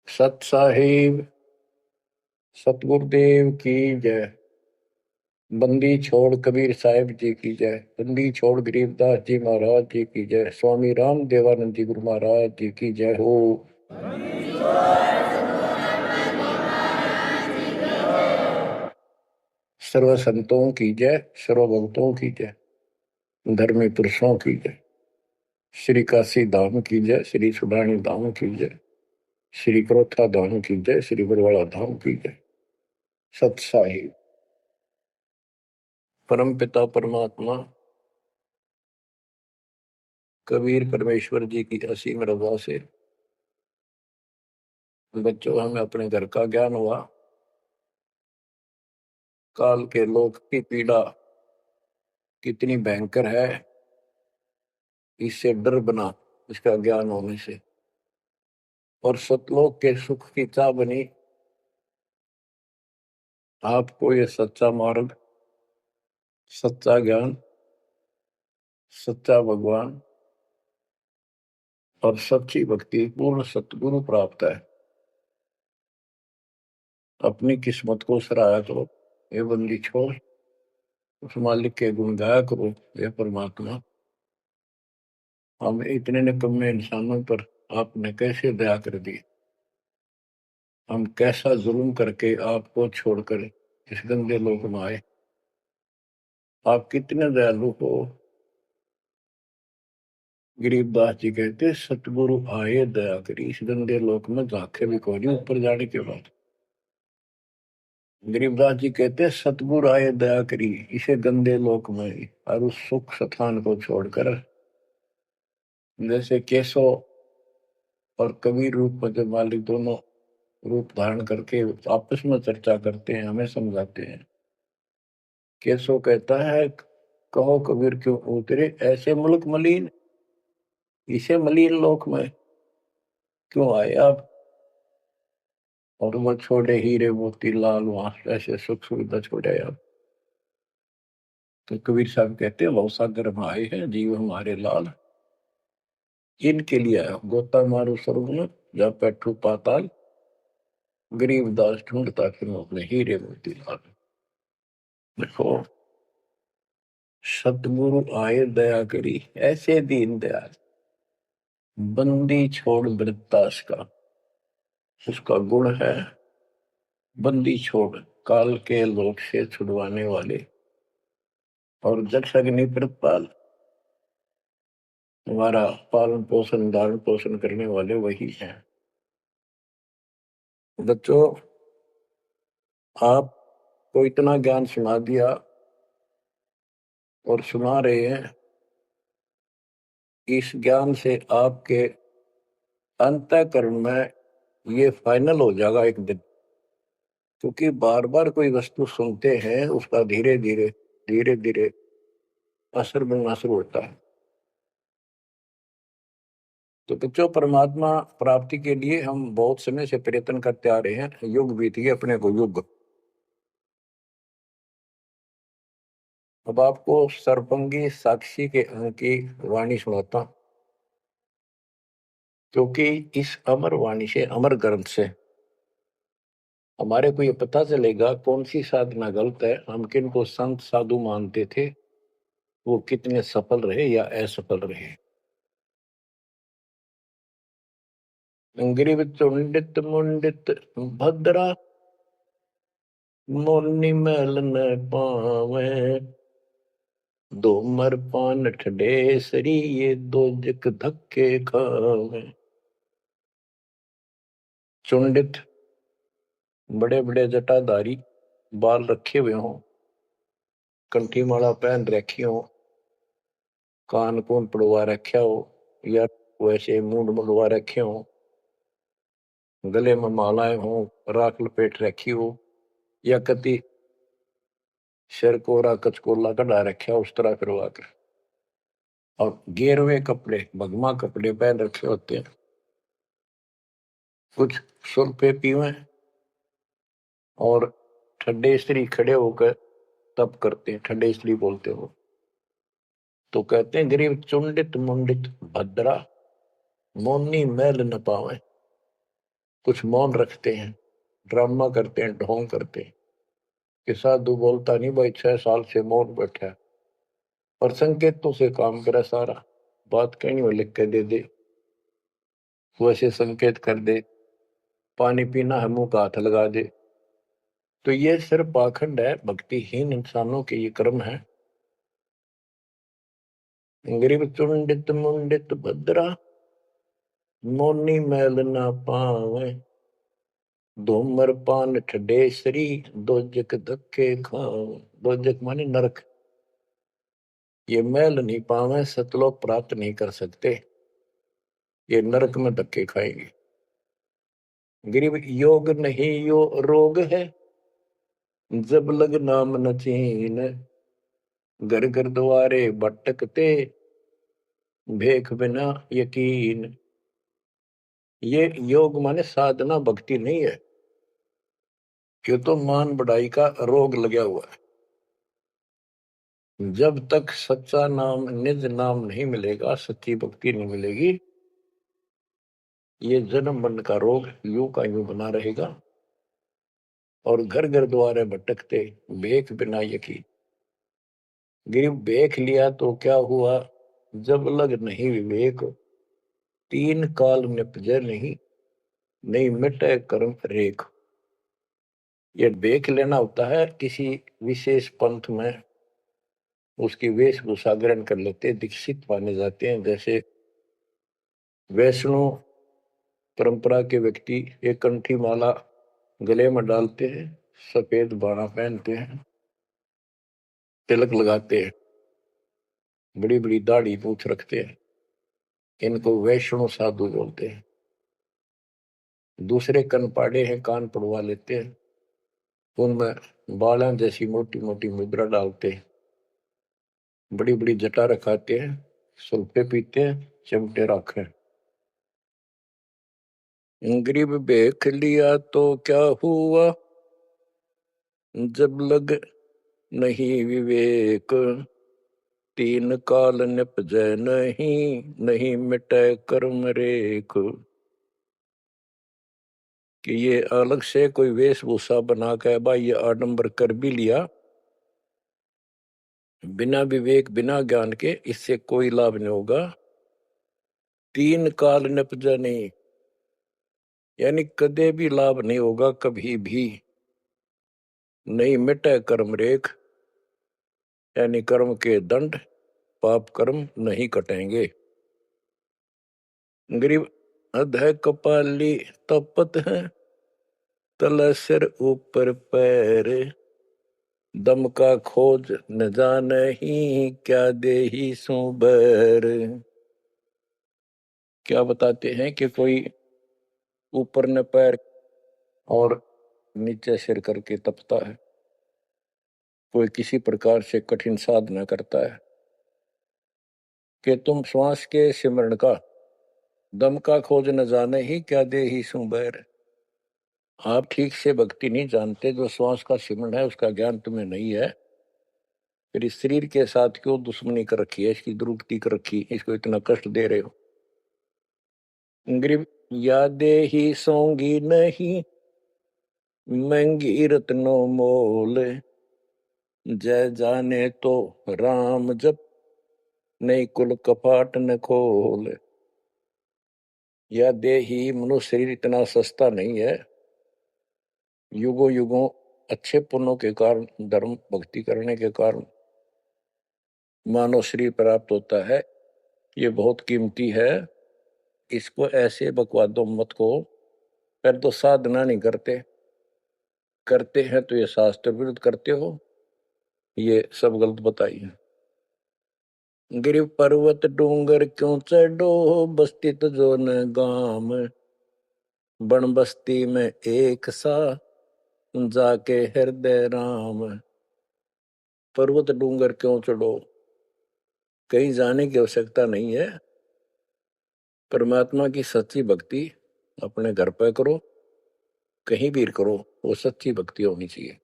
सत साहिब सतगुरुदेव की जय। बंदी छोड़ कबीर साहिब जी की जय। बंदी छोड़ गरीबदास जी महाराज जी की जय। स्वामी राम देवानंद जी गुरु महाराज जी की जय हो। सर्व संतों की जय, सर्व भक्तों की जय, धर्मी पुरुषों की जय। श्री काशी धाम की जय, श्री सुडानी धाम की जय, श्री क्रोथा धाम की जय, श्री बरवाड़ा धाम की जय। सत साहिब परम पिता परमात्मा कबीर परमेश्वर जी की असीम रजा से बच्चों हमें अपने घर का ज्ञान हुआ। काल के लोक की पीड़ा कितनी भयंकर है, इससे डर बना इसका ज्ञान होने से। और सतलोक के सुख की चाह बनी आपको ये सच्चा मार्ग, सच्चा ज्ञान, सच्चा भगवान और सच्ची भक्ति पूर्ण सतगुरु प्राप्त है। अपनी किस्मत को सराहा करो, ये बंदी छोड़ उस मालिक के गुण गाया करो। ये परमात्मा, हम इतने निकम्मे इंसानों पर आपने कैसे दया कर दी। हम कैसा जुल्म करके आपको छोड़कर इस गंदे लोक में आए। आप कितने दयालु हो। गरीबदास जी कहते सतगुरु आए दया करी, इस गंदे लोक में झांके भी कोई नहीं ऊपर जाने के बाद। गरीबदास जी कहते सतगुरु आए दया करी इसे गंदे लोक में, और उस सुख स्थान को छोड़कर जैसे केशव और कबीर रूप में जब मालिक दोनों रूप धारण करके आपस में चर्चा करते हैं, हमें समझाते हैं। केशव कहता है कहो कबीर क्यों उतरे ऐसे मुल्क मलिन, इसे मलिन लोक में क्यों आए आप। और वो छोड़े हीरे मोती लाल वहां ऐसे सुख सुविधा छोड़े आप। तो कबीर साहब कहते हैं भव सागर में आए हैं जीव हमारे लाल, इनके लिए आया गोता मारू स्वर्ग में जा बैठू पाताल, गरीबदास ढूंढता फिर अपने हीरे मोती लाल। देखो सतगुरु आए दया करी ऐसे दीन दयाल, बंदी छोड़ वृत्तास का उसका गुण है। बंदी छोड़ काल के लोक से छुड़वाने वाले और जक्ष अग्नि प्रतपाल, हमारा पालन पोषण धारण पोषण करने वाले वही हैं। बच्चों आपको इतना ज्ञान सुना दिया और सुना रहे हैं, इस ज्ञान से आपके अंतःकरण में ये फाइनल हो जाएगा एक दिन। क्योंकि बार बार कोई वस्तु सुनते हैं उसका धीरे धीरे धीरे धीरे असर बनना शुरू होता है। तो बच्चों परमात्मा प्राप्ति के लिए हम बहुत समय से प्रयत्न करते आ रहे हैं। युग बीत गए अपने को युग। अब आपको सर्वंगी साक्षी के अंग की वाणी सुनाता हूं, क्योंकि इस अमर वाणी से अमर ग्रंथ से हमारे को ये पता चलेगा कौन सी साधना गलत है। हम किन को संत साधु मानते थे, वो कितने सफल रहे या असफल रहे। ग्रीव चुंडित मुंडित भद्रा, मोनि मैल न पावे, दोमर पान ठडेसरी ये दो जक धक्के खावे। चुंडित बड़े बड़े जटाधारी, बाल रखे हुए हों, कंठी माला पहन रखी हो, कान कून पड़वा रखा हो, या वैसे मूंड मुड़वा रखे हो, गले में मालाएं हो, राख लपेट रखी हो, या कति सिर कोरा कचकोला कढ़ा रखा उस तरह करवा कर, और गेरवे कपड़े भगमा कपड़े पहन रखे होते हैं। कुछ सुरपे पीवे और ठंडे स्त्री खड़े होकर तप करते हैं, ठंडे स्त्री बोलते हो। तो कहते हैं गरीब चुंडित मुंडित भद्रा, मोनी मैल न पावे। कुछ मौन रखते हैं, ड्रामा करते हैं, ढोंग करते हैं कि साधु बोलता नहीं भाई, 6 साल से मौन बैठा है, और संकेतों से काम करे सारा। बात कहीं वो लिख के दे दे, वैसे संकेत कर दे, पानी पीना है मुंह का हाथ लगा दे। तो ये सिर्फ पाखंड है, भक्तिहीन इंसानों के ये कर्म है। गरीब चुंडित मुंडित भद्रा, मोनी मैल ना पावे, धूमर पान ठडेसरी, दोजक धक्के खावे। दोजक माने नरक। ये मैल नहीं पावे, सतलोक प्राप्त नहीं कर सकते, ये नरक में धक्के खाएंगे। गरीब योग नहीं यो रोग है, जब लग नाम न चीन, घर घर द्वारे भटकते, भेख बिना यकीन। ये योग माने साधना भक्ति नहीं है, ये तो मान बढ़ाई का रोग लगा हुआ है। जब तक सच्चा नाम, निज नाम नहीं मिलेगा, सच्ची भक्ति नहीं मिलेगी, ये जन्म मरण का रोग यूं का यूं बना रहेगा। और घर घर द्वारे भटकते, भेख बिना यकीन। गरीब भेख लिया तो क्या हुआ, जब लग नहीं विवेक, तीन काल निपजे नहीं, नहीं मिटे कर्म रेख। ये भेख लेना होता है किसी विशेष पंथ में, उसकी वेशभूषा ग्रहण कर लेते, दीक्षित माने जाते हैं। जैसे वैष्णव परंपरा के व्यक्ति एक कंठी माला गले में डालते हैं, सफेद बाणा पहनते हैं, तिलक लगाते हैं, बड़ी बड़ी दाढ़ी मूछ रखते हैं, इनको वैष्णव साधु बोलते हैं। दूसरे कनपाड़े हैं, कान पड़वा लेते हैं, उनमें बालों जैसी मोटी मोटी मुद्रा डालते हैं, बड़ी बड़ी जटा रखाते हैं, सुल्फे पीते हैं, चिमटे रखे। गरीब भेख लिया तो क्या हुआ, जब लग नहीं विवेक, तीन काल निपजै नहीं, नहीं मिटे कर्म रेख। कि ये अलग से कोई वेशभूषा बना के भाई ये आडंबर कर भी लिया, बिना विवेक बिना ज्ञान के इससे कोई लाभ नहीं होगा। तीन काल निपजै नहीं, यानी कदे भी लाभ नहीं होगा, कभी भी नहीं मिटे कर्म रेख, यानी कर्म के दंड, पाप कर्म नहीं कटेंगे। गरीब अधः कपाली तपत है, तला सिर ऊपर पैर, दम का खोज न जाने ही, क्या देही सो बैर। क्या बताते हैं कि कोई ऊपर न पैर और नीचे सिर करके तपता है, कोई किसी प्रकार से कठिन साधना करता है, कि तुम श्वास के सिमरण का, दम का खोज न जाने ही, क्या देही सो बैर। आप ठीक से भक्ति नहीं जानते, जो श्वास का सिमरण है उसका ज्ञान तुम्हें नहीं है, फिर इस शरीर के साथ क्यों दुश्मनी कर रखी है, इसकी दुरुक्ति कर रखी, इसको इतना कष्ट दे रहे हो। गरीब यादे ही सोंगी नहीं, महंगी रत्नो मोल, जय जाने तो राम जप, नहीं कुल कपाट न खोल। या देही, मनुष्य शरीर इतना सस्ता नहीं है, युगों युगों अच्छे पुण्यों के कारण, धर्म भक्ति करने के कारण मानव शरीर प्राप्त होता है, ये बहुत कीमती है। इसको ऐसे बकवादों मत को, पर तो साधना नहीं करते, करते हैं तो ये शास्त्र विरुद्ध करते हो, ये सब गलत बताइए। गिर पर्वत डूंगर क्यों चढ़ो, बस्ती तो जो न गाम, बन बस्ती में एक सा, जाके हृदय राम। पर्वत डूंगर क्यों चढ़ो, कहीं जाने की आवश्यकता नहीं है। परमात्मा की सच्ची भक्ति अपने घर पर करो, कहीं भी करो, वो सच्ची भक्ति होनी चाहिए।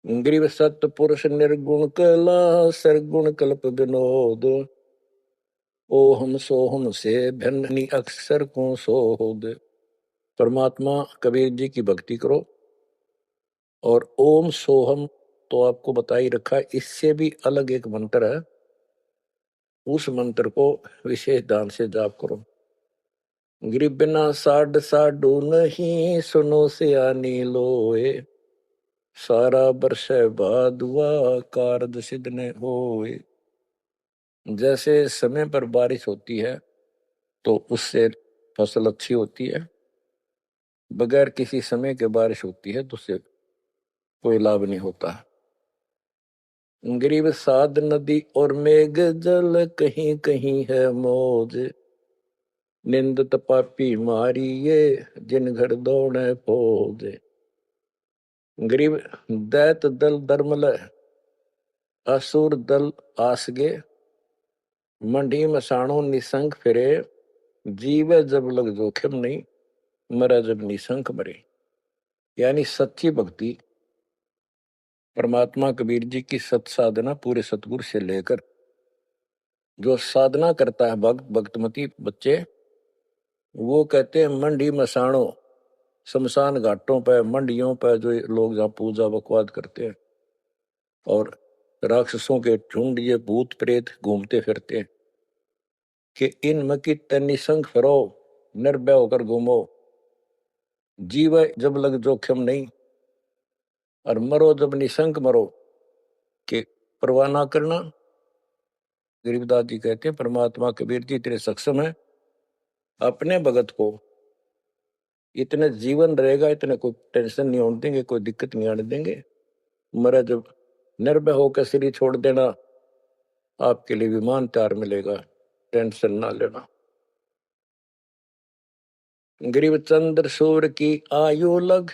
ग्रीव सत्य पुरुष निर्गुण कला, सरगुण कल्प विनोद, ओहम सोहम से भिन्न अक्षर को सोद। परमात्मा कबीर जी की भक्ति करो। और ओम सोहम तो आपको बता ही रखा है, इससे भी अलग एक मंत्र है, उस मंत्र को विशेष ध्यान से जाप करो। ग्रिबना साड साडू नहीं सुनो से आनी लोए, सारा बरस भादुआ कारज सिद्ध ने होए। जैसे समय पर बारिश होती है तो उससे फसल अच्छी होती है, बगैर किसी समय के बारिश होती है तो उससे कोई लाभ नहीं होता। गरीब साध नदी और मेघ जल कहीं कहीं है मौज, निंदत पापी मारी ये जिन घर दौड़े फौज। गरीब दैत दल दरमल असुर दल आसगे, मंडी मसाणों निसंग फिरे, जीवे जब लग जोखिम नहीं, मरा जब निसंक मरे। यानी सच्ची भक्ति परमात्मा कबीर जी की सत साधना पूरे सतगुरु से लेकर जो साधना करता है भक्त भक्तमती बच्चे, वो कहते हैं मंडी मसाणों, शमशान घाटों पर मंडियों पर जो लोग जहाँ पूजा बकवाद करते हैं और राक्षसों के झुंड ये भूत प्रेत घूमते फिरते हैं, कि इन मकी निसंग फिरो, निर्भय होकर घूमो, जीव जब लग जोखिम नहीं, और मरो जब निसंक मरो, कि परवाह ना करना। गरीबदास जी कहते हैं परमात्मा कबीर जी इतने सक्षम है, अपने भगत को इतने जीवन रहेगा, इतने कोई टेंशन नहीं होने देंगे, कोई दिक्कत नहीं आने देंगे। मरा जब निर्भय होकर शरीर छोड़ देना, आपके लिए विमान तैयार मिलेगा, टेंशन ना लेना। गरीब चंद्र सूर्य की आयु लग,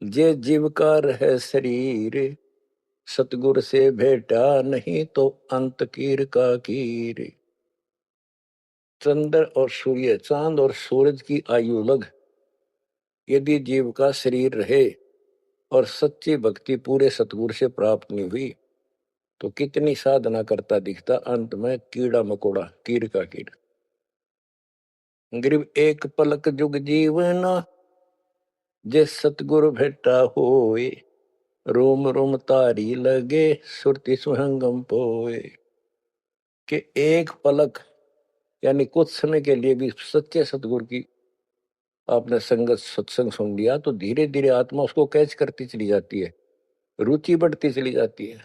जे जीव का रहे शरीर, सतगुर से भेटा नहीं तो अंत कीर का कीर। चंद्र और सूर्य, चांद और सूरज की आयु लग, यदि जीव का शरीर रहे और सच्ची भक्ति पूरे सतगुरु से प्राप्त नहीं हुई, तो कितनी साधना करता दिखता, अंत में कीड़ा मकोड़ा, कीर का कीड़। गरीब एक पलक जुग जीवना, जे सतगुरु भेटा होए, रोम रोम तारी लगे, सुरति सुहंगम पोए। कि एक पलक यानी कुछ समय के लिए भी सच्चे सतगुरु की आपने संगत सत्संग सुन लिया, तो धीरे धीरे आत्मा उसको कैच करती चली जाती है, रुचि बढ़ती चली जाती है,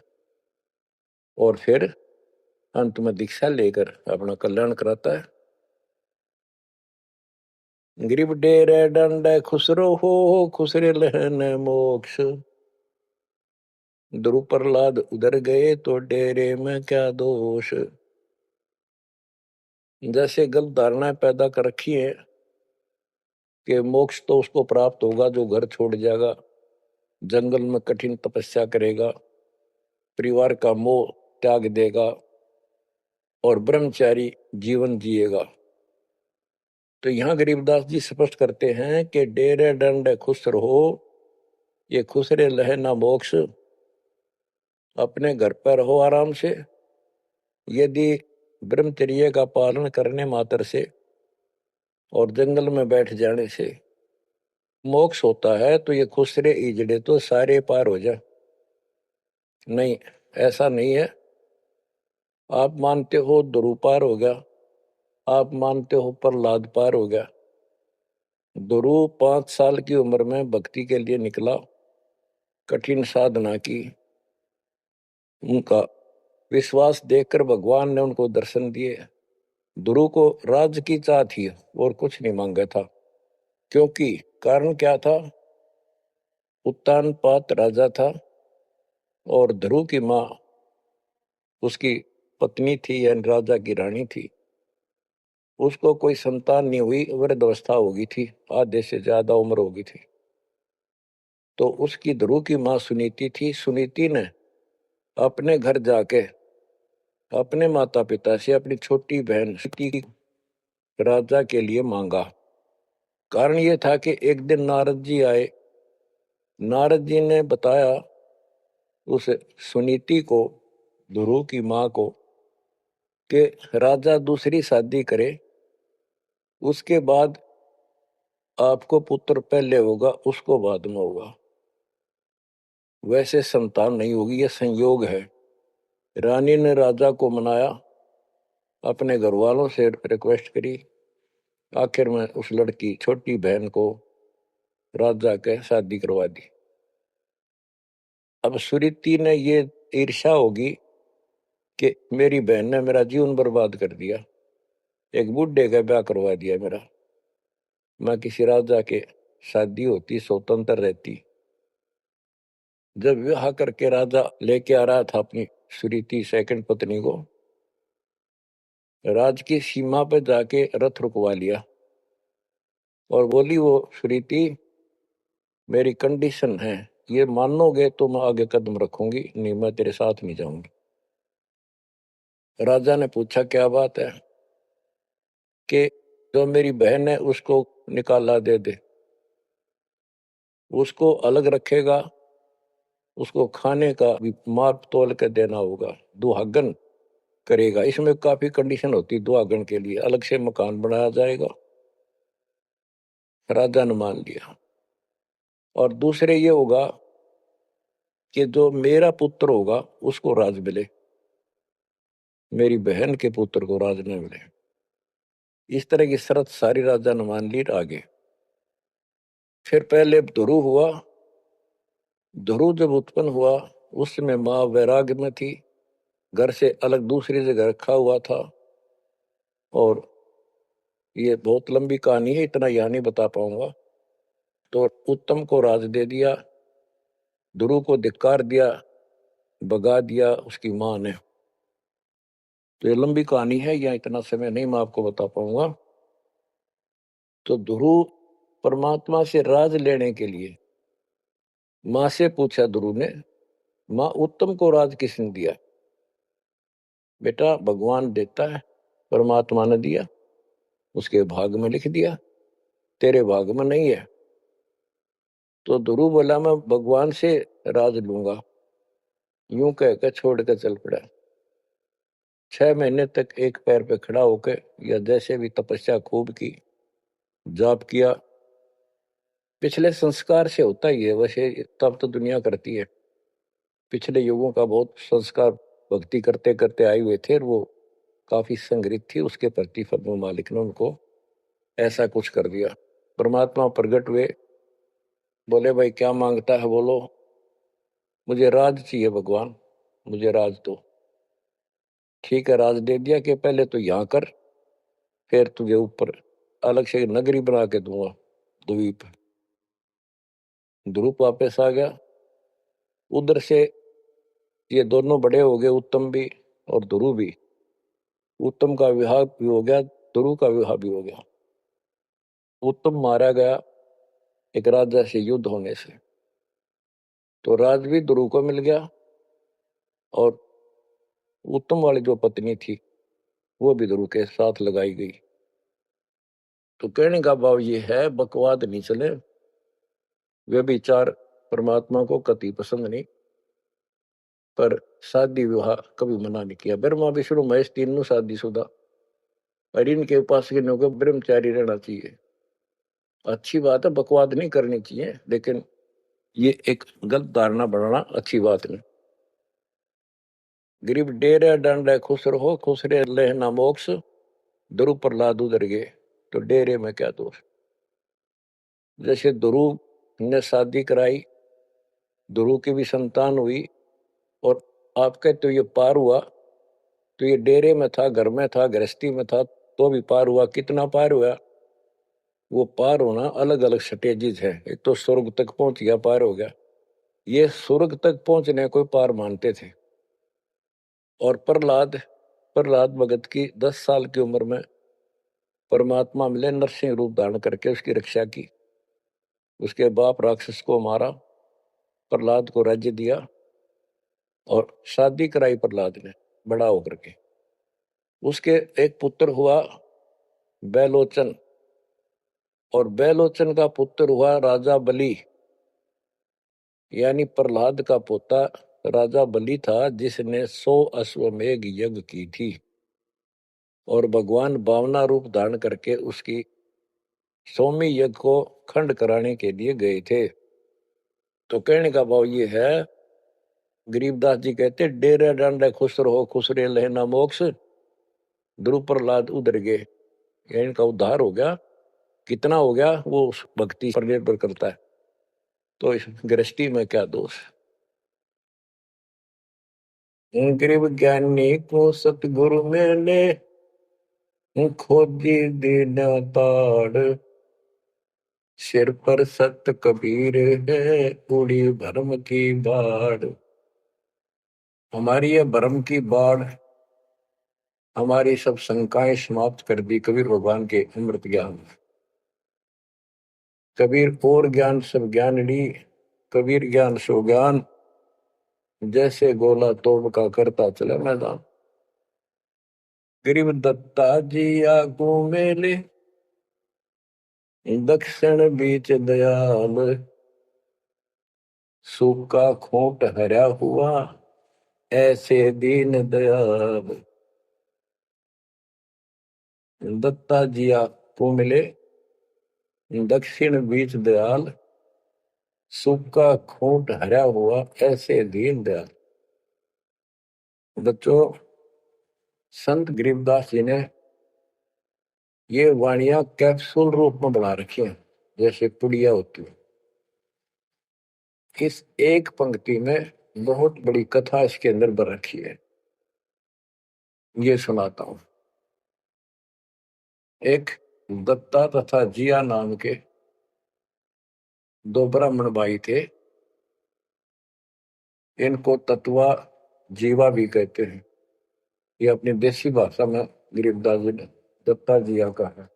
और फिर अंत में दीक्षा लेकर अपना कल्याण कराता है। गरीब डेरे डंडे खुसरो हो, खुसरे लहन मोक्ष, ध्रुव प्रहलाद उधर गए तो डेरे में क्या दोष। जैसे गलत धारणाएं पैदा कर रखी है कि मोक्ष तो उसको प्राप्त होगा जो घर छोड़ जाएगा, जंगल में कठिन तपस्या करेगा, परिवार का मोह त्याग देगा और ब्रह्मचारी जीवन जिएगा। तो यहां गरीबदास जी स्पष्ट करते हैं कि डेरे डंडे खुश रहो, ये खुश रे लहे ना मोक्ष, अपने घर पर रहो आराम से। यदि ब्रह्मचर्य का पालन करने मात्र से और जंगल में बैठ जाने से मोक्ष होता है, तो ये खुसरे इजड़े तो सारे पार हो जा। नहीं, ऐसा नहीं है। आप मानते हो ध्रुव पार हो गया, आप मानते हो प्रहलाद पार हो गया। ध्रुव 5 साल की उम्र में भक्ति के लिए निकला, कठिन साधना की, उनका विश्वास देखकर भगवान ने उनको दर्शन दिए। ध्रुव को राज्य की चाह थी और कुछ नहीं मांगा था, क्योंकि कारण क्या था, उत्तानपाद राजा था और ध्रुव की माँ उसकी पत्नी थी, यानी राजा की रानी थी। उसको कोई संतान नहीं हुई, वृद्धावस्था हो गई थी, आधे से ज्यादा उम्र हो गई थी। तो उसकी ध्रुव की माँ सुनीति थी। सुनीति ने अपने घर जाके अपने माता पिता से अपनी छोटी बहन की राजा के लिए मांगा। कारण ये था कि एक दिन नारद जी आए, नारद जी ने बताया उस सुनीति को, ध्रुव की माँ को, कि राजा दूसरी शादी करे, उसके बाद आपको पुत्र पहले होगा, उसको बाद में होगा। वैसे संतान नहीं होगी, यह संयोग है। रानी ने राजा को मनाया, अपने घर वालों से रिक्वेस्ट करी। आखिर में उस लड़की छोटी बहन को राजा के शादी करवा दी। अब सुरीति ने ये ईर्ष्या होगी कि मेरी बहन ने मेरा जीवन बर्बाद कर दिया, एक बूढ़े का ब्याह करवा दिया मेरा। मैं किसी राजा के शादी होती, स्वतंत्र रहती। जब विवाह करके राजा लेके आ रहा था अपनी सुरीति सेकंड पत्नी को, राज की सीमा पर जाके रथ रुकवा लिया और बोली वो सुरीति, मेरी कंडीशन है, ये मानोगे तो मैं आगे कदम रखूंगी, नहीं मैं तेरे साथ नहीं जाऊंगी। राजा ने पूछा क्या बात है? कि जो मेरी बहन है उसको निकाला दे दे, उसको अलग रखेगा, उसको खाने का भी माप तोल के देना होगा, दुहागन करेगा। इसमें काफी कंडीशन होती है, दुहागन के लिए अलग से मकान बनाया जाएगा। राजा ने मान लिया। और दूसरे ये होगा कि जो मेरा पुत्र होगा उसको राज मिले, मेरी बहन के पुत्र को राज न मिले। इस तरह की शर्त सारी राजा ने मान ली। आगे फिर पहले ध्रुव हुआ। ध्रुव जब उत्पन्न हुआ उस समय माँ वैराग्य में थी, घर से अलग दूसरी जगह रखा हुआ था। और ये बहुत लंबी कहानी है, इतना यहाँ नहीं बता पाऊंगा। तो उत्तम को राज दे दिया, ध्रुव को धिक्कार दिया, भगा दिया उसकी माँ ने। तो ये लंबी कहानी है, यहाँ इतना समय नहीं मैं आपको बता पाऊंगा। तो ध्रुव परमात्मा से राज लेने के लिए माँ से पूछा ध्रुव ने, माँ उत्तम को राज किसने दिया? बेटा भगवान देता है, परमात्मा ने दिया, उसके भाग में लिख दिया, तेरे भाग में नहीं है। तो ध्रुव बोला मैं भगवान से राज लूंगा। यूं कहकर छोड़ कर चल पड़ा। 6 महीने तक एक पैर पे खड़ा होकर या जैसे भी तपस्या खूब की, जाप किया। पिछले संस्कार से होता ही है, वैसे तब तो दुनिया करती है। पिछले युगों का बहुत संस्कार भक्ति करते करते आए हुए थे और वो काफी संग्रहित थी, उसके प्रतिफल मालिक ने उनको ऐसा कुछ कर दिया। परमात्मा प्रकट हुए, बोले भाई क्या मांगता है बोलो। मुझे राज चाहिए भगवान, मुझे राज दो। ठीक है, राज दे दिया कि पहले तो यहाँ कर, फिर तुझे ऊपर अलग से नगरी बना के दूंगा द्वीप। ध्रुव वापस आ गया। उधर से ये दोनों बड़े हो गए, उत्तम भी और ध्रुव भी। उत्तम का विवाह भी हो गया, ध्रुव का विवाह भी हो गया। उत्तम मारा गया एक राजा से युद्ध होने से, तो राज भी ध्रुव को मिल गया और उत्तम वाली जो पत्नी थी वो भी ध्रुव के साथ लगाई गई। तो कहने का भाव ये है, बकवाद नहीं चले। वे विचार परमात्मा को कति पसंद नहीं, पर शादी विवाह कभी मना नहीं किया। ब्रह्मा विष्णु महेश तीनों शादीशुदा, और इनके उपासक को ब्रह्मचारी रहना चाहिए। अच्छी बात है, बकवाद नहीं करनी चाहिए, लेकिन ये एक गलत धारणा बनाना अच्छी बात नहीं। गरीब डेरे डंडे खुश रहो, खुश रे लेना मोक्ष, ध्रुव प्रहलाद उधर गए, तो डेरे में क्या दोष। जैसे ध्रुव ने शादी कराई, ध्रुव की भी संतान हुई, और आपके तो ये पार हुआ, तो ये डेरे में था, घर में था, गृहस्थी में था, तो भी पार हुआ। कितना पार हुआ? वो पार होना अलग अलग स्टेजेज है। एक तो स्वर्ग तक पहुंच गया, पार हो गया। ये स्वर्ग तक पहुंचने को पार मानते थे। और प्रहलाद, प्रहलाद भगत की 10 साल की उम्र में परमात्मा मिले, नरसिंह रूप धारण करके उसकी रक्षा की। उसके बाप राक्षस को मारा, प्रहलाद को राज्य दिया और शादी कराई प्रहलाद ने बड़ा होकर के। उसके एक पुत्र हुआ बैलोचन, और बैलोचन का पुत्र हुआ राजा बलि। यानी प्रहलाद का पोता राजा बलि था, जिसने 100 अश्वमेघ यज्ञ की थी। और भगवान बावना रूप धारण करके उसकी सोमी यज्ञ को खंड कराने के लिए गए थे। तो कहने का भाव ये है, गरीबदास जी कहते डेरे डांडे खुश रहो खुश रे लेना मोक्ष, ध्रुव प्रहलाद उधर गए। इनका उद्धार हो गया। कितना हो गया वो उस भक्ति पर निर्भर करता है। तो इस गृहस्थी में क्या दोष। गरीब ज्ञानी को सतगुरु मैंने खोजी दीन ताड़, सिर पर सत कबीर है उड़ी भरम की बाढ़। हमारी ये भरम की बाढ़ हमारी सब शंकाएं समाप्त कर दी कबीर भगवान के अमृत ज्ञान। कबीर और ज्ञान सब ज्ञान ली, कबीर ज्ञान सो ज्ञान, जैसे गोला तोड़ का करता चला मैदान। गरीब दत्ता जी आगू मेले, दक्षिण बीच दयाल, सूखा खोट हरा हुआ ऐसे दीन दयाल। दत्ता जी आपको मिले, दक्षिण बीच दयाल, सूखा खोट हरा हुआ ऐसे दीन दयाल। बच्चों, संत गरीबदास जी ने ये वाणियां कैप्सूल रूप में बना रखी हैं, जैसे पुड़िया होती है। इस एक पंक्ति में बहुत बड़ी कथा इसके अंदर भर रखी है। ये सुनाता हूं। एक दत्ता तथा जिया नाम के दो ब्राह्मण भाई थे। इनको तत्वा जीवा भी कहते हैं। ये अपनी देसी भाषा में गरीबदास जी ने दत्ता जिया का है।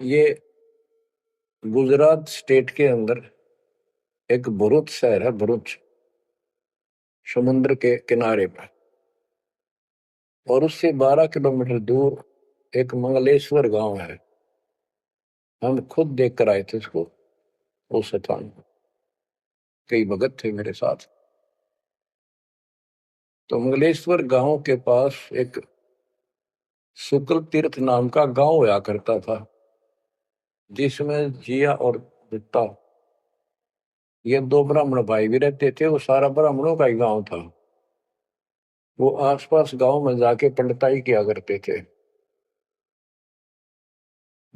ये गुजरात स्टेट के अंदर एक भरूच शहर है, भरूच, समुद्र के किनारे पर। और उससे 12 किलोमीटर दूर एक मंगलेश्वर गांव है। हम खुद देख कर आए थे उसको, उस स्थान को। कई भगत थे मेरे साथ। तो मंगलेश्वर गांव के पास एक शुक्ल तीर्थ नाम का गांव हुआ करता था, जिसमें जिया और दत्ता ये दो ब्राह्मण भाई भी रहते थे। वो सारा ब्राह्मणों का ही गांव था। वो आसपास गांव में जाके पंडिताई किया करते थे।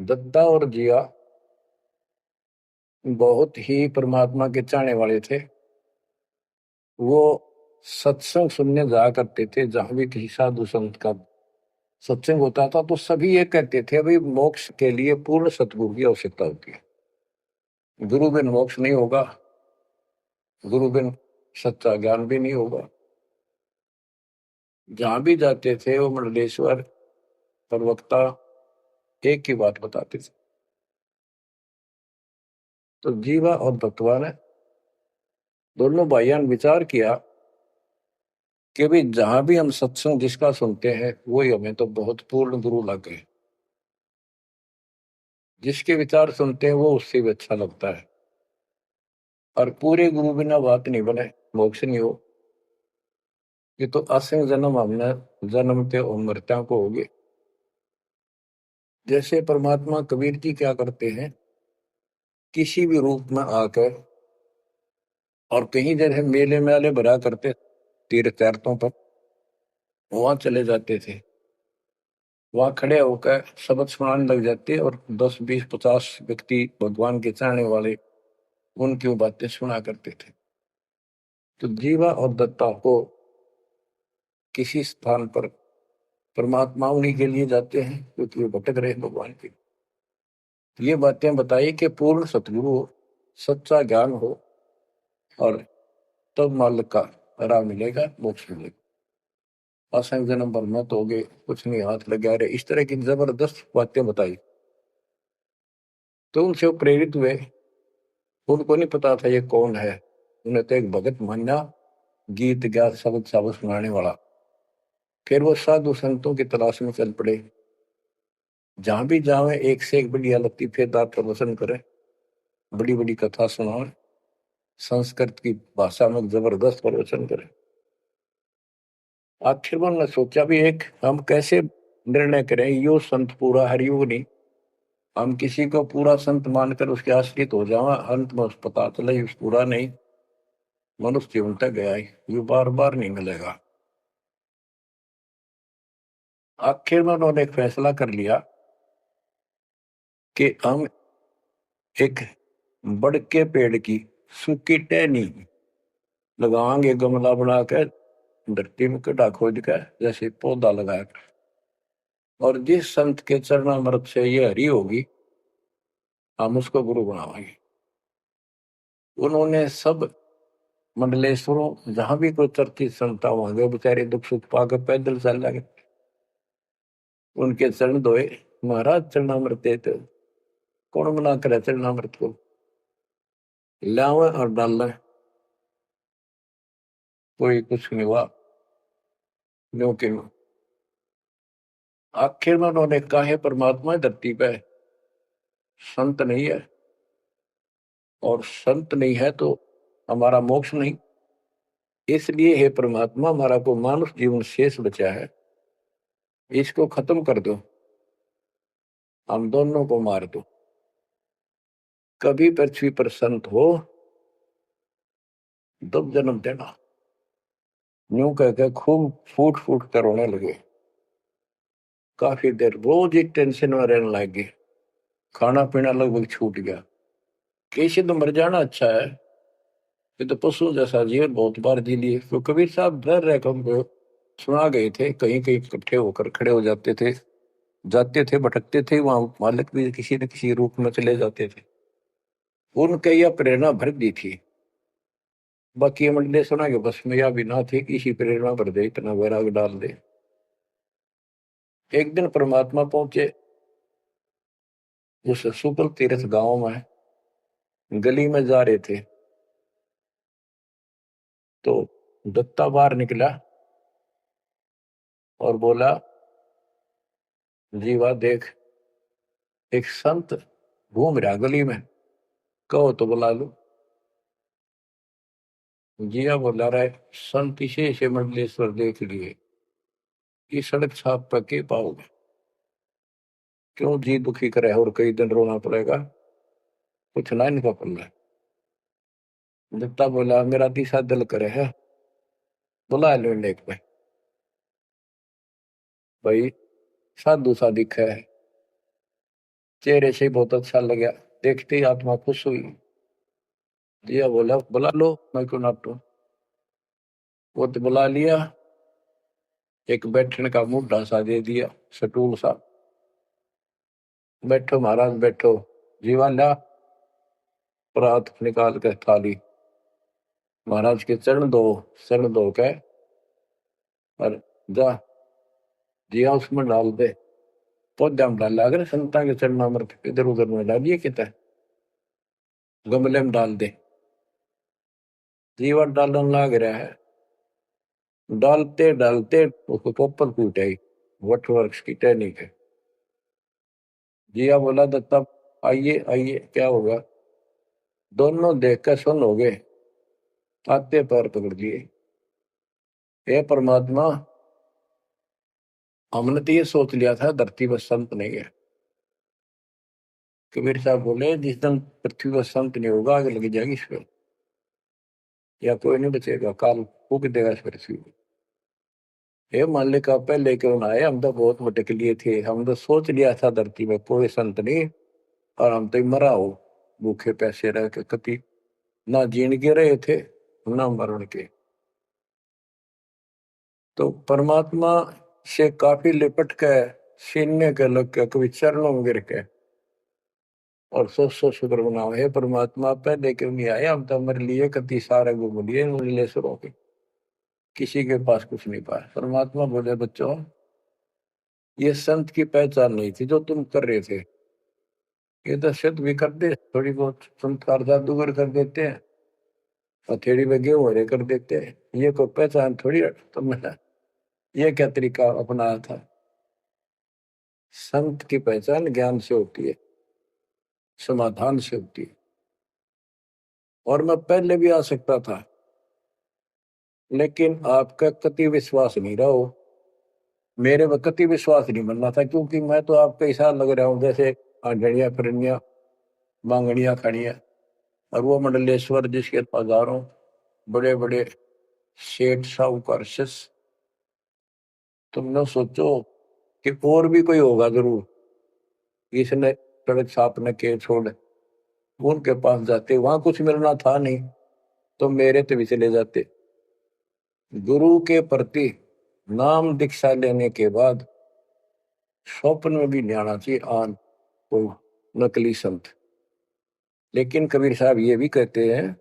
दत्ता और जिया बहुत ही परमात्मा के चाहने वाले थे। वो सत्संग सुनने जाया करते थे। जहां भी किसी साधु संत का सत्संग होता था तो सभी ये कहते थे भाई मोक्ष के लिए पूर्ण सतगुरु की आवश्यकता होती है। गुरु बिन मोक्ष नहीं होगा, गुरु बिन सच्चा ज्ञान भी नहीं होगा। जहां भी जाते थे वो मंडलेश्वर प्रवक्ता एक ही बात बताते थे। तो जीवा और दत्तवा ने दोनों भाइयों ने विचार किया कि भाई जहां भी हम सत्संग जिसका सुनते हैं वही हमें तो बहुत पूर्ण गुरु लगे। जिसके विचार सुनते हैं वो उससे भी अच्छा लगता है। और पूरे गुरु बिना बात नहीं बने, मोक्ष नहीं हो। ये तो असंग जन्म हमने जन्मते और मरत्या को होगे। जैसे परमात्मा कबीर जी क्या करते हैं, किसी भी रूप में आकर, और कहीं जगह मेले मेले भरा करते तीर्थ तीर्थों पर, वहां चले जाते थे। वहां खड़े होकर शब्द सुनाने लग जाते और 10 20 50 व्यक्ति भगवान के चाहने वाले उनकी बातें सुना करते थे। तो जीवा और दत्ता को किसी स्थान पर परमात्मा उन्हीं के लिए जाते हैं क्योंकि वे भटक रहे भगवान की। ये बातें बताई कि पूर्ण सतगुरु हो, सच्चा ज्ञान हो, और तब मालिक का राह मिलेगा, मोक्ष मिलेगा। असंग जन्म पर मत हो गए, कुछ नहीं हाथ लगा रहे, इस तरह की जबरदस्त बातें बताई। तो उनसे वो प्रेरित हुए। उनको नहीं पता था ये कौन है। उन्हें तो एक भगत माना, गीत गा शब्द शब्द सुनाने वाला। फिर वो साधु संतों की तलाश में चल पड़े। जहां भी जावे एक से एक बढ़िया लतीफेदार प्रवचन करे, बड़ी बड़ी कथा सुनाए, संस्कृत की भाषा में जबरदस्त प्रवचन करे। आखिर में सोचा भी एक हम कैसे निर्णय करें, यो संत पूरा हरियो नहीं, हम किसी को पूरा संत मानकर उसके आश्रित हो जावा, अंत में पता चले उस पूरा नहीं, मनुष्य जीवन तक गया ही, ये बार बार नहीं मिलेगा। आखिर में उन्होंने एक फैसला कर लिया कि हम एक बड़ के पेड़ की सूखी टहनी लगाएंगे, गमला बना कर धरती में गड्ढा खोद कर जैसे पौधा लगाया, और जिस संत के चरणामृत से ये हरी होगी हम उसको गुरु बनावाएंगे। उन्होंने सब मंडलेश्वरों जहां भी कोई चर्चित संत वहां गए, बेचारे दुख सुख पाकर पैदल चल लगे, उनके चरण धोए, महाराज चरणामृत देते, कौन मना करे चरणामृत को, लावे और डाल, कोई कुछ नहीं हुआ। क्योंकि आखिर में उन्होंने कहा है परमात्मा धरती पे संत नहीं है, और संत नहीं है तो हमारा मोक्ष नहीं, इसलिए हे परमात्मा हमारा को मानुष जीवन शेष बचा है, इसको खत्म कर दो, हम दोनों को मार दो, कभी पृथ्वी पर संत हो तब जन्म देना। यूं कहकर खूब फूट फूट कर रोने लगे। काफी देर रोज ही टेंशन में रहने लगे, खाना पीना लगभग छूट गया। कैसे तो मर जाना अच्छा है, ये तो पशु जैसा जीवन बहुत बार जी लिए। तो कबीर साहब डर रहे हमको सुना गए थे, कहीं कहीं इकट्ठे होकर खड़े हो जाते थे, जाते थे, भटकते थे, वहां मालिक भी किसी न किसी रूप में चले जाते थे। उनके यह प्रेरणा भर दी थी, बाकी मंडले सुना के बस में यह भी ना थी किसी प्रेरणा भर दे, इतना वैराग डाल दे। एक दिन परमात्मा पहुंचे उस सुकल तीर्थ गांव में, गली में जा रहे थे तो दत्ता बाहर निकला और बोला, जीवा देख एक संत घूम रहा गली में, कहो तो बुला लो। जिया बोला रहा है, संत इसे से मंडलेश्वर देख लिए, ये सड़क छाप पर के पाओगे, क्यों जी दुखी करे और कई दिन रोना पड़ेगा, कुछ ना इनका पल्ला। दत्ता बोला, मेरा तीसरा दिल करे है, बुला लो लेक पे। भाई साधु सा दिखा है, चेहरे से बहुत अच्छा लगा, देखते ही आत्मा खुश हुई। जिया बोला, बुला लो, मैं क्यों नाटू। वो तो बुला लिया, एक बैठने का मुड्ढा सा दे दिया, सटूल सा, बैठो महाराज बैठो। जीवा ला परात निकाल के थाली, महाराज के चरण दो, चरण धो के और जा जिया उसमें डाल दे, पौधा में डाल, अगर संता के चरणामृत इधर उधर में डालिए, कितना गमले में डाल दे। जीवा डालन लाग रहा है, डालते डालते उसको पोपल फूट आई, वट वृक्ष की टहनी के। जिया बोला, दत्ता आइए आइए, क्या होगा। दोनों देखकर सुन हो गए, आते पैर पकड़ लिए। हे परमात्मा, हमने तो ये सोच लिया था धरती पर संत नहीं है। कबीर साहब बोले, जिस दिन पृथ्वी पर संत नहीं होगा आगे लगी जाएगी इस पर, या कोई नहीं बचेगा, काल फूक देगा इस पृथ्वी को। हे मालिक आप पहले क्यों आए, हम तो बहुत भटक लिए थे, हम तो सोच लिया था धरती में कोई संत नहीं, और हम तो मरा हो भूखे पैसे रह के, कति ना जीण के रहे थे ना मरण के। तो परमात्मा से काफी लिपट के सीने के लग के कभी चरणों में गिर के और सोच शुक्र बनाओ, हे परमात्मा पहले क्यों नहीं आए, हम तो हमारे लिए कति सारे घूम लिए नीलेश्वरों के, किसी के पास कुछ नहीं पाया। परमात्मा बोले, बच्चों ये संत की पहचान नहीं थी जो तुम कर रहे थे, ये तो सिद्ध भी कर दे, थोड़ी बहुत चमत्कार जादूगर कर देते हैं, हथेड़ी में गेहूं हरे कर देते हैं, ये कोई पहचान थोड़ी तुमने ये क्या तरीका अपनाया था। संत की पहचान ज्ञान से होती है, समाधान से होती है। और मैं पहले भी आ सकता था, लेकिन आपका कति विश्वास नहीं रहा हो, मेरे में कति विश्वास नहीं बनना था, क्योंकि मैं तो आपका ऐसा लग रहा हूं जैसे आंधड़िया फिरनिया मांगड़िया खड़िया। और वो मंडलेश्वर जिसके हजारों बड़े बड़े सेठ साहूकार शिष्य, तुमने सोचो कि और भी कोई होगा जरूर, इसने सड़क छापने के छोड़ उनके पास जाते, वहां कुछ मिलना था नहीं तो मेरे ते भी चले जाते। गुरु के प्रति नाम दीक्षा लेने के बाद स्वप्न में भी नहीं आना चाहिए आन कोई नकली संत। लेकिन कबीर साहब ये भी कहते हैं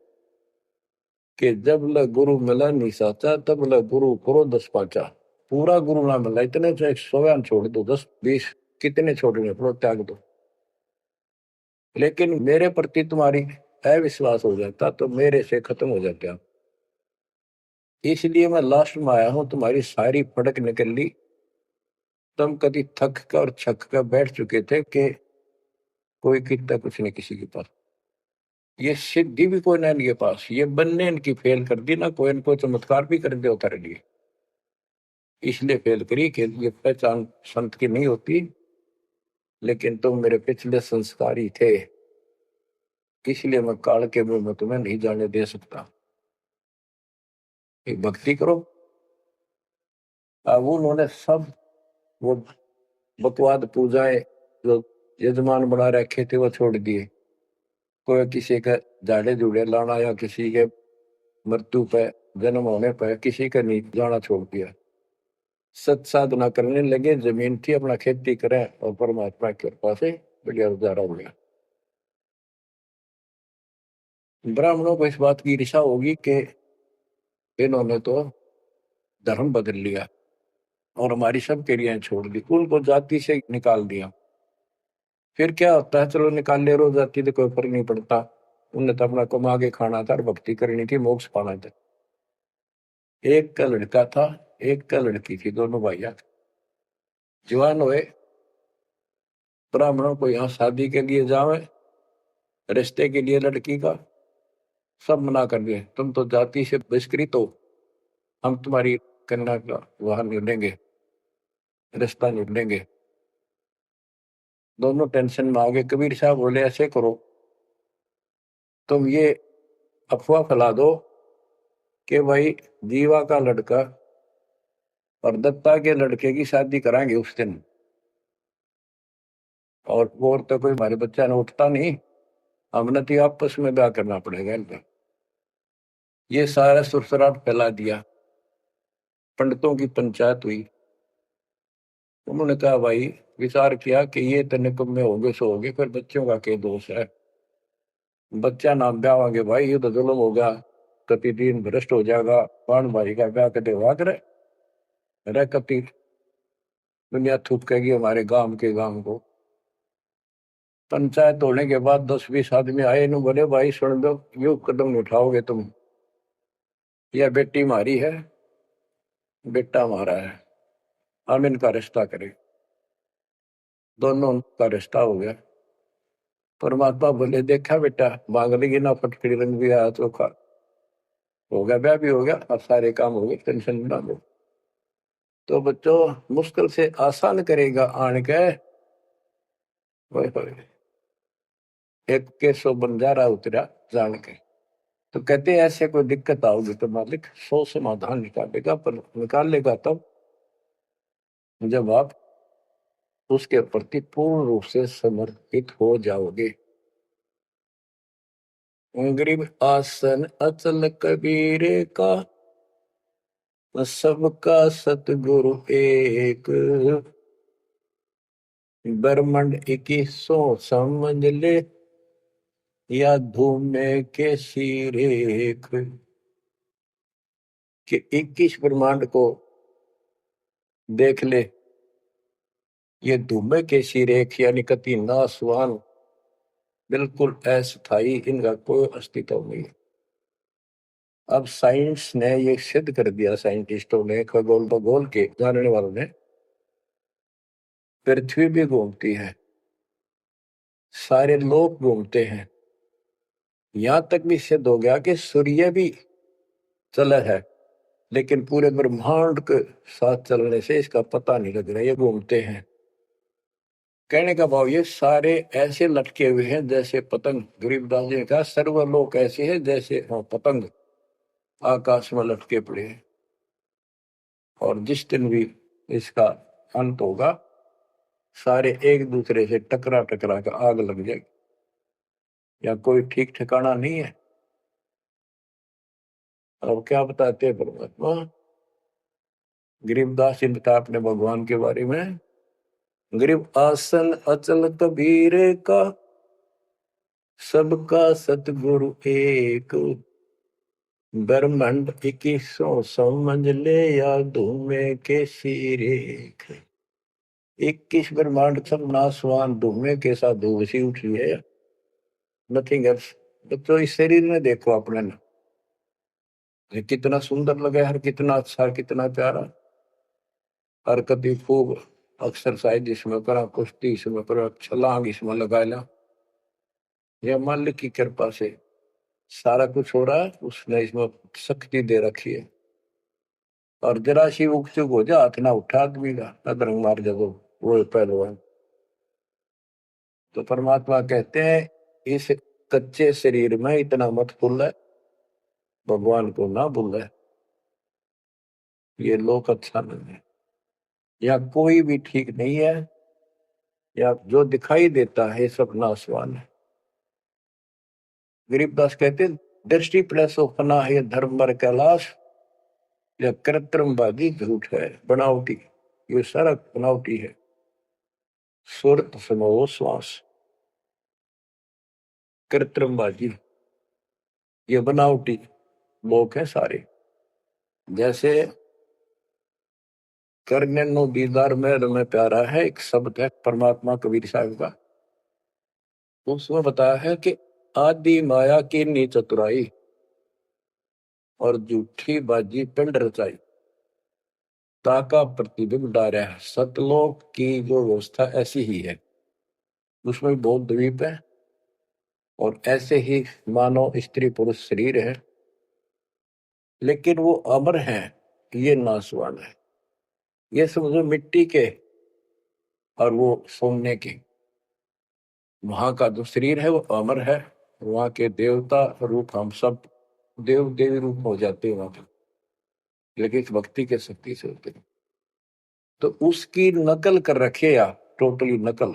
कि जब ल गुरु मिला नहीं साचा, तब ल गुरु करो 10 पाचा। पूरा गुरु ना मिला, इतने से 100 छोड़ दो, 10 20 कितने छोड़ने पड़ो, त्याग दो। लेकिन मेरे प्रति तुम्हारी अविश्वास हो जाता तो मेरे से खत्म हो जाते आप। इसलिए मैं लास्ट में आया हूं, तुम्हारी सारी फड़क निकल ली। तुम कभी थक कर और छक कर बैठ चुके थे कि कोई कितना कुछ नहीं किसी के पास, ये सिद्धि भी कोई ना इनके पास, ये बनने इनकी फेल कर दी ना, कोई इनको चमत्कार भी कर दे उतारे लिए। इसलिए फेल करी कि ये पहचान संत की नहीं होती। लेकिन तुम मेरे पिछले संस्कारी थे, इसलिए मैं काल के मुंह में तुम्हें नहीं जाने दे सकता। एक भक्ति करो। अब उन्होंने सब वो बकवाद पूजाएं जो यजमान बना रखे थे वो छोड़ दिए। कोई किसी का झाड़े झूड़े लाना या किसी के मृत्यु पे जन्म होने पर किसी का नहीं जाना छोड़ दिया। सत साधना करने लगे, जमीन थी अपना खेती करें और परमात्मा की कृपा से बढ़िया गुजारा हो गया। ब्राह्मणों को इस बात की ईर्षा होगी कि इन्होंने तो धर्म बदल लिया और हमारी सब क्रियाएं छोड़ दी, उनको जाति से निकाल दिया। फिर क्या होता है, चलो निकाल ले, रो जाति तो कोई फर्क नहीं पड़ता, उन्हें तो अपना कमा के खाना था और भक्ति करनी थी, मोक्ष पाना था। एक का लड़का था, एक का लड़की थी, दोनों भैया जवान हुए। ब्राह्मणों को यहाँ शादी के लिए जावे, रिश्ते के लिए लड़की का सब मना कर दिए, तुम तो जाति से बहिष्कृत हो, हम तुम्हारी कन्या का वहां नहीं लेंगे, रिश्ता नहीं लेंगे। दोनों टेंशन में आ गए। कबीर साहब बोले ऐसे करो, तुम ये अफवाह फैला दो कि भाई जीवा का लड़का और दत्ता के लड़के की शादी कराएंगे उस दिन, और वो तो कोई हमारे बच्चा ने उठता नहीं, हमने तो आपस में ब्याह करना पड़ेगा इनका। ये सारा सुरसराट फैला दिया, पंडितों की पंचायत हुई। उन्होंने कहा भाई, विचार किया कि ये तो निकम्मे होंगे सो होंगे, फिर बच्चों का क्या दोष है, बच्चा नाम ब्याह होंगे भाई, ये तो जुल्म होगा, कति दिन भ्रष्ट हो जाएगा, पान भाई का ब्याह कदे हुआ करे, रह कति दुनिया थूकेगी हमारे गांव के गांव को। पंचायत होने के बाद 10 20 आदमी आए, इन बोले भाई सुन दो, यू कदम नहीं उठाओगे तुम, यह बेटी मारी है, बेटा हमारा है, हम इनका रिश्ता करें। दोनों का रिश्ता हो गया। परमात्मा बोले देखा बेटा, मांग लेगी ना फटकड़ी, रंग भी आया चोखा, हो गया ब्याह भी हो गया, अब सारे काम हो गए, टेंशन ना लो। तो बच्चों मुश्किल से आसान करेगा आन के, ओए होए, एक के 100 बंजारा उतरा जान के। तो कहते हैं ऐसे कोई दिक्कत आओगी तो मालिक 100 समाधान निकालेगा, पर निकालेगा तब जब आप उसके प्रति पूर्ण रूप से समर्पित हो जाओगे। गरीब आसन अचल कबीर का, सबका सतगुरु एक, ब्रह्मंड 2100 समझ ले, या धूमे के सिर एक। कि 21 ब्रह्मांड को देख ले, ये धूमे के सिर एक, यानी कति नासवान, बिल्कुल अस्थाई, इनका कोई अस्तित्व नहीं। अब साइंस ने ये सिद्ध कर दिया, साइंटिस्टों ने, खगोल भगोल के जानने वालों ने, पृथ्वी भी घूमती है, सारे लोग घूमते हैं, यहां तक भी सिद्ध हो गया कि सूर्य भी चला है, लेकिन पूरे ब्रह्मांड के साथ चलने से इसका पता नहीं लग रहा, ये घूमते हैं। कहने का भाव ये सारे ऐसे लटके हुए हैं जैसे पतंग। गरीबदास जी ने कहा सर्वलोक ऐसे है जैसे पतंग आकाश में लटके पड़े हैं। और जिस दिन भी इसका अंत होगा सारे एक दूसरे से टकरा टकरा कर आग लग जाएगी, या कोई ठीक ठिकाना नहीं है। और क्या बताते हैं परमात्मा? गरीबदास जी बताया अपने भगवान के बारे में, गरीब आसन अचल कबीर का, सबका सतगुरु एक, ब्रह्मांड 2100 समझ ले या धूमे के सिर एक। 21 ब्रह्मांड सब नासवान धूमे के साथ धूसी उठी है, नथिंग एल्स। तो इस शरीर में देखो अपने ना, ये कितना सुंदर लगा है, कितना अच्छा, कितना प्यारा। हरकत खूब, एक्सरसाइज इसमें करा, कुश्ती इसमें करा, छलांग इसमें लगा ला। यह मालिक की कृपा से सारा कुछ हो रहा है, उसने इसमें शक्ति दे रखी है। और जरा सी उग चुक हो जा, हाथ ना उठा आदमी का, अदरंग मार जब वो पहलवान। तो परमात्मा कहते हैं इस कच्चे शरीर में इतना मत भूल, भगवान को ना भूल। ये लोक अच्छा नहीं है, या कोई भी ठीक नहीं है, या जो दिखाई देता है सब नासवान है। गरीबदास कहते दृष्टि प्लस फना है धर्म बर कैलाश, या कृत्रिमवादी झूठ है बनावटी, ये सारा बनावटी है। सुरत समो श्वास, कृत्रिमवादी, ये बनावटी लोग हैं सारे। जैसे करने नो दीदार में प्यारा है एक शब्द है परमात्मा कबीर साहब का, उसमें बताया है कि आदि माया की नी चतुराई और झूठी बाजी पिंड रचाई, ताका प्रतिबिंब डारा है। सतलोक की जो व्यवस्था ऐसी ही है, उसमें बहुत द्वीप है और ऐसे ही मानव स्त्री पुरुष शरीर है, लेकिन वो अमर हैं, ये नासवान है। ये समझो मिट्टी के और वो सोने के। वहां का जो शरीर है वो अमर है, वहां के देवता रूप हम सब देव देवी रूप हो जाते हैं वहां पर, लेकिन इस भक्ति के शक्ति से होते हैं। तो उसकी नकल कर रखे आप, टोटली नकल।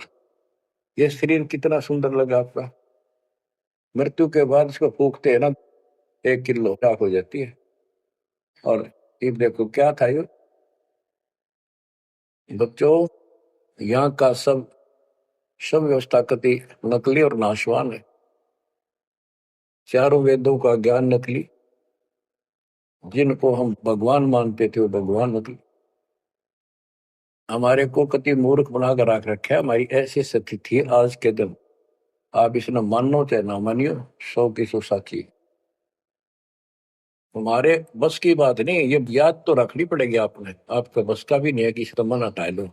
ये शरीर कितना सुंदर लगा आपका, मृत्यु के बाद इसको फूकते हैं ना, 1 किलो राख हो जाती है। और ये देखो क्या था ये बच्चों, यहाँ का सब सब व्यवस्था कति नकली और नाशवान है। चारों वेदों का ज्ञान नकली, जिनको हम भगवान मानते थे वो भगवान नकली। हमारे को कति मूर्ख बनाकर रख रखा है। हमारी ऐसी स्थिति थी आज के दिन, आप इसने मानो चाहे ना मानियो, 100 की 100 साची। हमारे बस की बात नहीं, ये याद तो रखनी पड़ेगी आपने, आपका बस का भी नहीं है कि इसका मन हटा लो।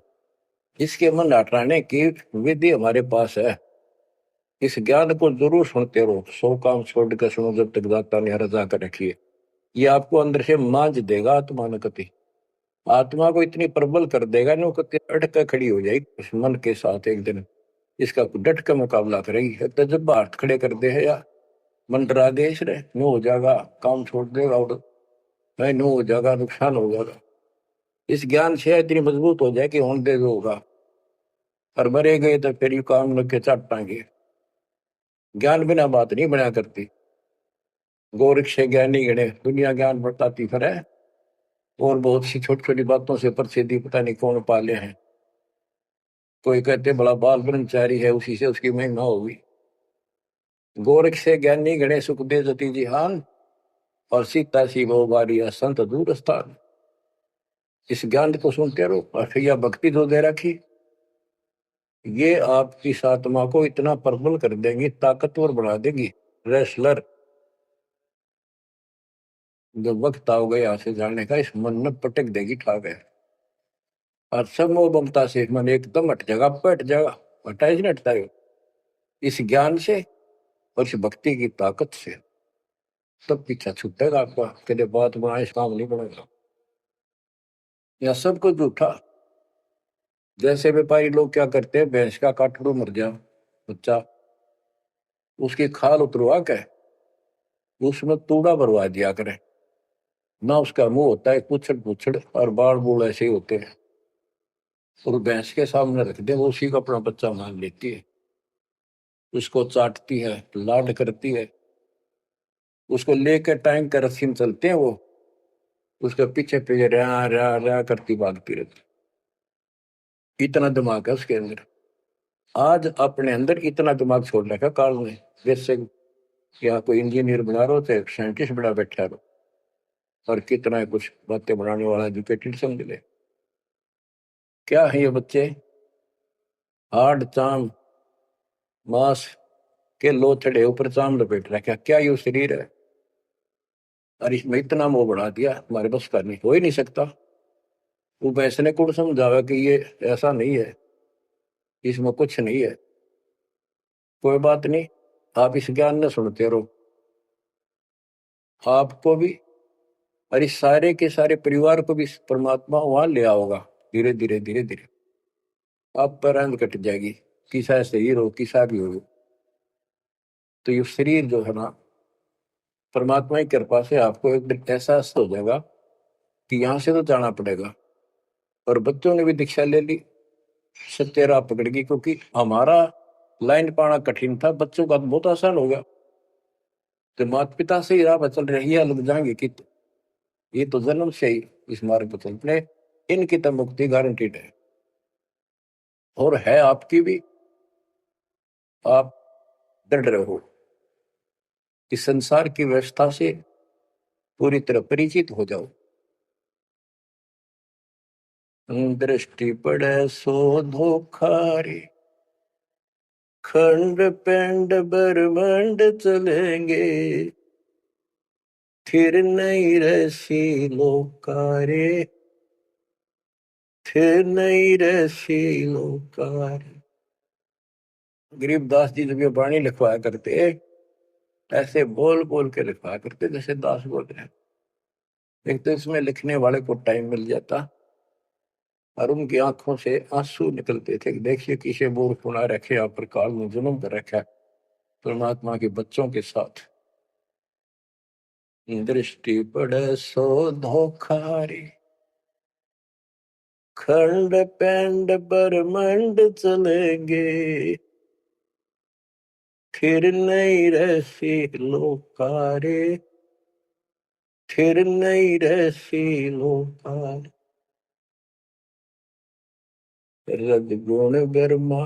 इसके मन हटाने की विधि हमारे पास है। इस ज्ञान को जरूर सुनते रहो, 100 काम छोड़ कर सुनो जब तक दाता ने रजा कर रखी है। ये आपको अंदर से मांझ देगा आत्मा न कति, आत्मा को इतनी प्रबल कर देगा ना, कति अटक खड़ी हो जाएगी उस मन के साथ। एक दिन इसका डट का मुकाबला करेगी, तो जब हाथ खड़े कर दे है या मंडरा दे इसने, नो हो जाएगा, काम छोड़ देगा और नहीं नो हो जाएगा, नुकसान हो जाएगा। इस ज्ञान से इतनी मजबूत हो जाए कि होने दे जो होगा, और मरे गए तो फिर ये काम लग के चट पाएंगे। ज्ञान बिना बात नहीं बना करती। गोरख से ज्ञानी गणे दुनिया ज्ञान बताती फिर है, और बहुत सी छोटी छोटी बातों से प्रसिद्धि पता नहीं कौन पाले हैं। कोई कहते बड़ा बाल ब्रह्मचारी है, उसी से उसकी महिमा होगी। गोरख से ज्ञानी गणे सुख दे जति जिहान, और सीता सी वो बारिया संत दूर स्थान। इस ज्ञान को सुनते रहो, अठैया भक्ति जो दे रखी, ये आपकी इस आत्मा को इतना प्रबल कर देंगी, ताकतवर बना देगी, रेसलर। जब वक्त आओ गया से जाने का, इस मन में पटक देगी ठाक है। और सब मोह ममता से मन एकदम हट जाएगा, पट जाएगा, हटा ही नहीं हटता है। इस ज्ञान से और इस भक्ति की ताकत से सब पीछा छूटेगा आपका, कदे बात बनाए काम नहीं बनेगा। या सब कुछ झूठा, जैसे व्यापारी लोग क्या करते हैं, भैंस का काटड़ू मर गया बच्चा, उसकी खाल उतरवा के उसमें तूड़ा भरवा दिया करे, ना उसका मुंह होता है, पुछड़ पुछड़ और बाल बूल ऐसे ही होते हैं, और भैंस के सामने रख दे, वो उसी को अपना बच्चा मान लेती है, उसको चाटती है, लाड करती है, उसको लेकर टाइम का रस्सी में चलते हैं वो, उसके पीछे पीछे रहा रहा रहा करती भागती रहती। इतना दिमाग है उसके अंदर। आज अपने अंदर इतना दिमाग छोड़ रखा काल ने, जैसे या कोई इंजीनियर बना रहे हो चाहे साइंटिस्ट बना बैठा रहो, और कितना कुछ बातें बनाने वाला एजुकेटेड समझ ले। क्या है ये बच्चे, हार्ड चाम मांस के लोथड़े ऊपर चाम लपेट रखा, क्या ये शरीर है? और इसमें इतना मोह बढ़ा दिया, हमारे बस का नहीं, हो ही नहीं सकता। वो वैसने को समझावे कि ये ऐसा नहीं है, इसमें कुछ नहीं है, कोई बात नहीं, आप इस ज्ञान न सुनते रहो, आपको भी और इस सारे के सारे परिवार को भी परमात्मा वहां ले आओगा। धीरे धीरे धीरे धीरे आप पर रंग कट जाएगी, किसा शरीर हो किसा भी हो। तो ये शरीर जो है ना, परमात्मा की कृपा से आपको एक दिन एहसास हो जाएगा कि यहाँ से तो जाना पड़ेगा। और बच्चों ने भी दीक्षा ले ली, सत्य राह पकड़ गई, क्योंकि हमारा लाइन पाना कठिन था, बच्चों का तो बहुत आसान हो गया। तो माता पिता से ही राह पर चल रही है, लग जाएंगे कि ये तो जन्म से ही इस मार्ग पर चल पड़े, इनकी तो मुक्ति गारंटीड है, और है आपकी भी। आप डर रहे हो कि संसार की व्यवस्था से पूरी तरह परिचित हो जाओ। दृष्टि पड़े सो धोखा रे, खंड पेंड ब्रह्मांड चलेंगे, फिर नहीं रसी लोकारे, फिर नहीं रसी लोकारे। गरीबदास जी जब ये वाणी लिखवाया करते, ऐसे बोल बोल के लिखवाया करते जैसे दास बोल रहे हैं। एक तो इसमें लिखने वाले को टाइम मिल जाता, और उनकी आंखों से आंसू निकलते थे कि देखिए किसे बोर खुना रखे, आप पर काल में जुल्म कर रखा है परमात्मा के बच्चों के साथ। दृष्टि पड़े सो धोखारी, खंड पेंड ब्रह्मांड चलेंगे, फिर नहीं रहसी लोकारे, फिर नहीं रहसी लोकारे। रजगुण ब्रह्मा,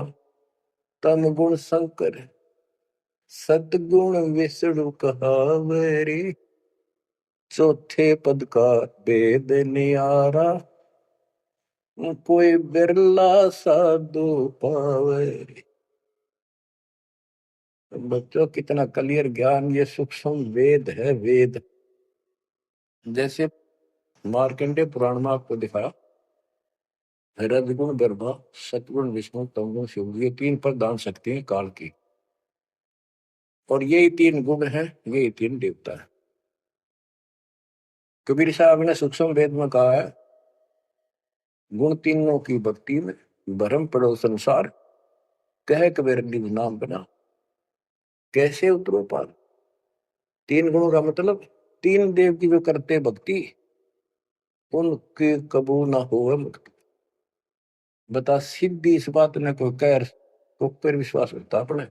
तम गुण शंकर, सतगुण विष्णु कहावरी, चौथे पद का वेद नियारा, कोई बिरला साधु पावे। बच्चों कितना क्लियर ज्ञान, ये सूक्ष्म वेद है, वेद। जैसे मार्कंडे पुराण में आपको दिखाया, रजगुण ब्रह्मा, सतगुण विष्णु, तमगुण शिव, ये तीन प्रधान शक्ति हैं काल की, और यही तीन गुण है, यही तीन देवता है। कबीर साहब ने सूक्ष्म वेद में कहा है, गुण तीनों की भक्ति में भरम पड़ो संसार, कह कबीर निज नाम बना, कैसे उतरो पार। तीन गुणों का मतलब, तीन देव की जो करते भक्ति, उनके कबू ना हो मुक्ति। बता सीधी इस बात ने कोई कह तो पर विश्वास करता अपने।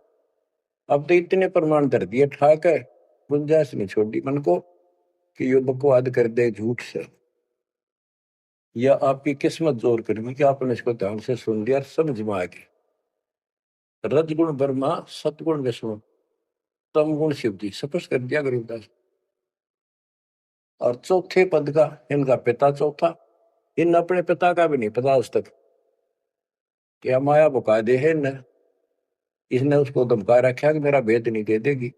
अब तो इतने प्रमाण धर दिए ठाक है, गुंजाइश नहीं छोड़ी मन को कि ये बकवाद कर दे झूठ से, या आपकी किस्मत जोर करनी कि आपने इसको ध्यान से सुन लिया, समझ में आ गया। रजगुण ब्रह्मा, सतगुण विष्णु, तम गुण शिव जी, स्पष्ट कर दिया गरीबदास। और चौथे पद का इनका पिता चौथा, इन अपने पिता का भी नहीं पता आज तक, क्या माया बुका दे है न, इसने उसको धमका रखा कि मेरा भेद नहीं दे देगी,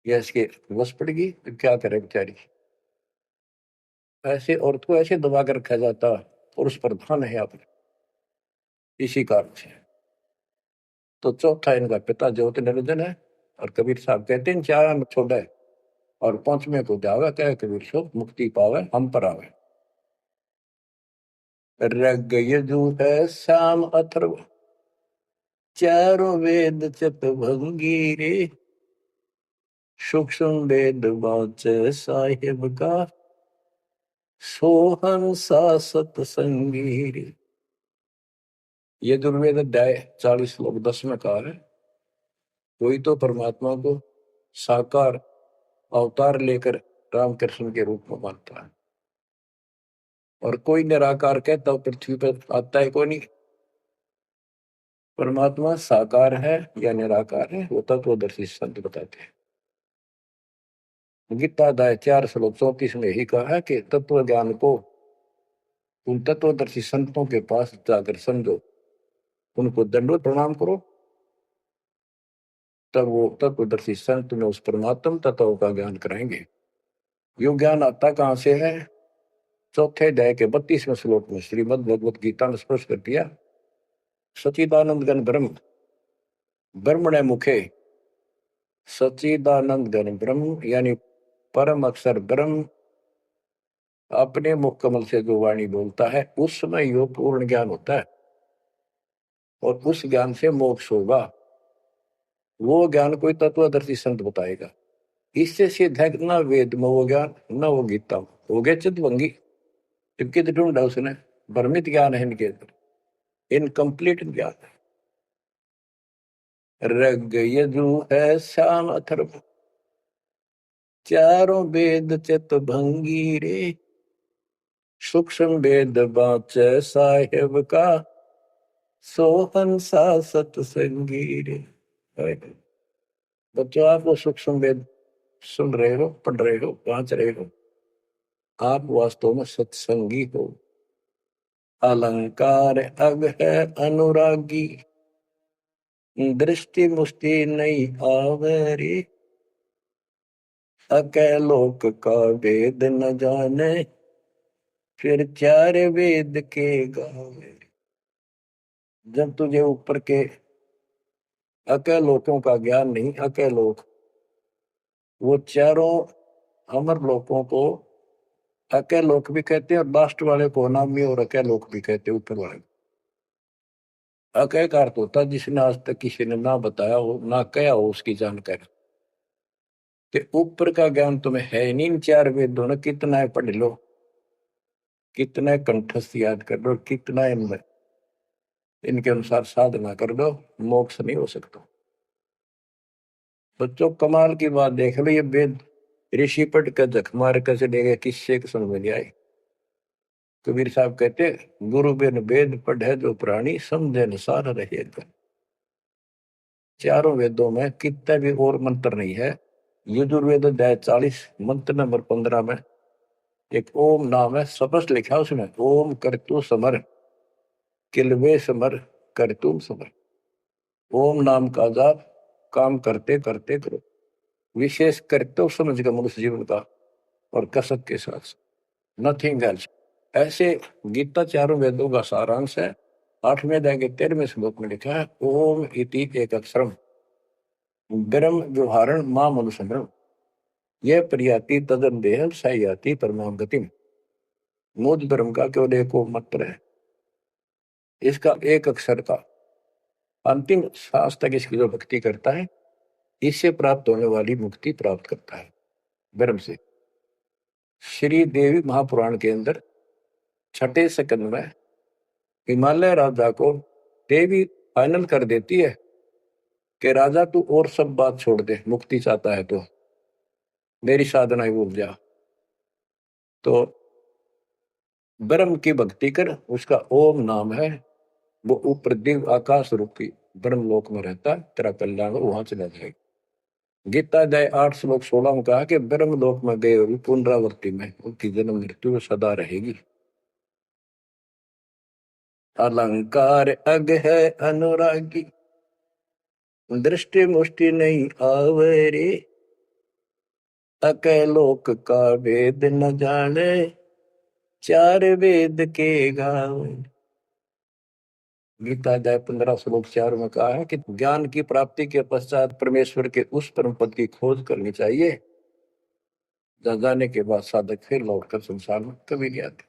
या इसके बस पड़ेगी तो क्या करे बेचारी। ऐसे औरत को ऐसे दबा कर रखा जाता, और उस पर ध्यान है आपने, इसी कारण से। तो चौथा इनका पिता ज्योति निरंजन है, और कबीर साहब कहते हैं चार में छोड़ा है, और पांचवें को जावे कह कबीर सो मुक्ति पावे हम पर आवे। ऋग यजुः साम अथर्व चारों वेद चित भंगी रे, सूक्ष्म वेद वाच साहिब का, सोहन सा सतसंगी रे। यजुर्वेद अध्याय 40 श्लोक 10 में कहा है, कोई तो परमात्मा को साकार अवतार लेकर रामकृष्ण के रूप में मानता है, और कोई निराकार कहता पृथ्वी पर आता है कोई नहीं। परमात्मा साकार है या निराकार है वो तत्वदर्शी संत बताते हैं। गीता अध्याय 4 श्लोक 34 में ही कहा है कि तत्व ज्ञान को उन तत्वदर्शी संतों के पास जाकर समझो, उनको दंडवत प्रणाम करो, तब वो तत्वदर्शी संत में उस परमात्म तत्व का ज्ञान कराएंगे। यो ज्ञान आता कहां से है? चौथे अध्याय के 32वें श्लोक में श्रीमद् भगवत गीता ने स्पष्ट कर दिया, सचिदानंद गण ब्रह्म ब्रह्मणे मुखे, सचिदानंद गण ब्रह्म यानी परम अक्षर ब्रह्म अपने मुख कमल से जो वाणी बोलता है उस समय यो पूर्ण ज्ञान होता है, और उस ज्ञान से मोक्ष होगा। वो ज्ञान कोई तत्वदर्शी संत बताएगा। इससे सिद्ध है ना वेद में वो ज्ञान न वो गीता में, हो गया चितवंगी। टिपकी तो ढूंढा उसने, भ्रमित ज्ञान है इनके अंदर, इनकम्प्लीट ज्ञान है। ऋग यजु है श्याम अथर्व चारों वेद चित भंगी रे, सूक्ष्म वेद वाच साहेब का, सोहन सा सतसंगी रे। बच्चों आप वो सूक्ष्म वेद सुन रहे हो, पढ़ रहे हो, वांच रहे हो, आप वास्तव में सत्संगी हो। अलंकार अग है अनुरागी, दृष्टि मुष्टि नहीं आवे रे, अकैलोक का वेद न जाने, फिर चार वेद के गावे। जब तुझे ऊपर के अकैलोकों का ज्ञान नहीं, अकैलोक वो चारों अमर लोकों को अकैलोक भी कहते हैं, और लास्ट वाले को अनामी और अकैलोक भी कहते हैं, ऊपर वाले। अकय का अर्थ होता जिसने आज तक किसी ने ना बताया हो ना कहा हो उसकी जानकारी। कि ऊपर का ज्ञान तुम्हें है नहीं, इन चार वेदों ने कितना है पढ़ लो, कितना कंठस्थ याद कर लो, कितना इनमें इनके अनुसार साधना कर दो, मोक्ष नहीं हो सकता। बच्चों कमाल की बात देख लो, ये वेद ऋषि पढ़ कर जख मार कर चले गए, किससे समझ नहीं आई। कबीर साहब कहते, गुरु बिन वेद पढ़े जो प्राणी, समझे न सार रहे। चारों वेदों में कितने भी और मंत्र नहीं है। यजुर्वेद अध्याय 40 मंत्र नंबर 15 में एक ओम नाम है, स्पष्ट लिखा उसमें, ओम करतु समर किलवे समर करतुम समर। ओम नाम का जाप काम करते करते करो, विशेष कर्तव्य समझ कर मनुष्य जीवन का, और कसक के साथ, नथिंग एल्स। ऐसे गीता चारों वेदों का सारांश है। 8वें अध्याय के 13वें श्लोक में लिखा है, ओम इति एक अक्षरम ब्रह्म व्यवहारण मां मनुष्य, यह प्रियाति तदन देह सयाति परमाम गतिम। मोद धर्म का केवल एक मंत्र है, इसका एक अक्षर का अंतिम सांस तक इसकी जो भक्ति करता है, इससे प्राप्त होने वाली मुक्ति प्राप्त करता है ब्रह्म से। श्री देवी महापुराण के अंदर 6ठे सकंद में हिमालय राजा को देवी फाइनल कर देती है कि राजा तू और सब बात छोड़ दे, मुक्ति चाहता है तो मेरी साधना ही भूल जा, तो ब्रह्म की भक्ति कर, उसका ओम नाम है, वो ऊपर दिव्य आकाश रूपी ब्रह्म लोक में रहता है, तेरा कल्याण वहां चला जाएगा। गीता अध्याय 8 श्लोक 16 में कहा कि ब्रह्म लोक में गए हुए पुनरावृत्ति में उनकी जन्म मृत्यु सदा रहेगी। अलंकार अग है अनुरागी, दृष्टि मुष्टि नहीं आवे रे, अकैलोक का वेद न जाने, चार वेद के गावे। गीता अध्याय 15 श्लोक 4 में कहा है कि ज्ञान की प्राप्ति के पश्चात परमेश्वर के उस परम पद की खोज करनी चाहिए, जहाँ जाने के बाद साधक फिर लौटकर संसार में कभी नहीं आते।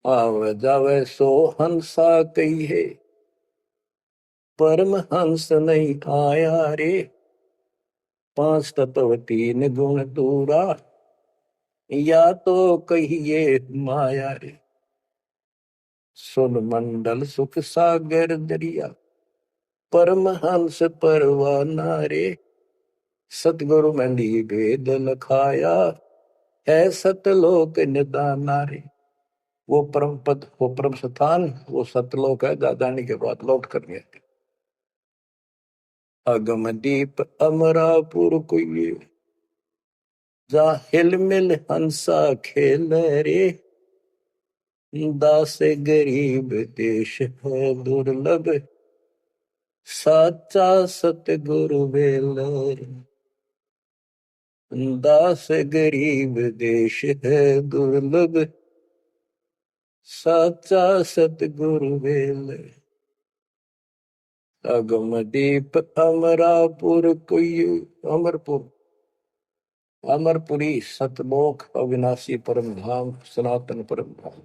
आवे जावे सो हंसा कही है, परम हंस नहीं आया रे। पांच तत्व तीन गुण दूरा, या तो कहिए माया रे। सुन मंडल सुख सागर दरिया, परम हंस परवाना रे। सतगुरु मंडी भेद लखाया, है सतलोक निदाना रे। वो परम पद, वो परम स्थान, वो सतलोक है। दादानी के बाद लौट कर गया। अगम दीप अमरापुर कोई, जा हिल मिल हंसा खेल रे। दास गरीब देश है दुर्लभ, साचा सतगुरु बेल रे। दास गरीब देश है दुर्लभ, साचा सतगुरु बेल रे। अगम दीप अमरापुर कोई, अमरपुर, अमरपुरी सतलोक अविनाशी परम धाम, सनातन परम धाम।